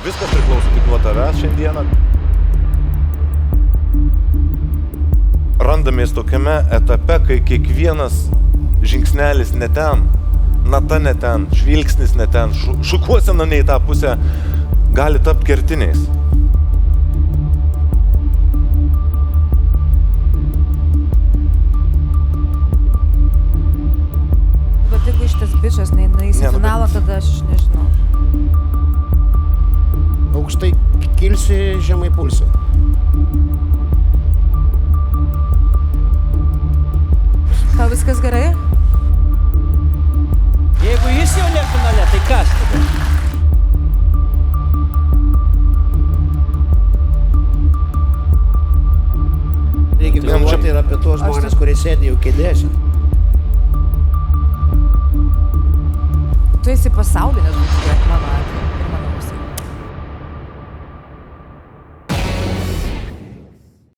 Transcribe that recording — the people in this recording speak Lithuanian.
Viskas priklauso tik nuo tavęs šiandieną. Randamės tokiame etape, kai kiekvienas žingsnelis ne ten, nata ne ten, žvilgsnis ne ten, šukuosena ne į tą pusę gali tapti kertiniais. Bet jeigu šitas bičas neįs į finalą, tada aš nežinau. Aukštai kilsi, žemai pulsi. Tau viskas gerai? Jeigu jis jau ne finale, tai kas tada? Reikia galvoti ir apie tuos žmonės, kurie sėdi jau kėdėse. Tu esi pasaulinės žvaigždė, mano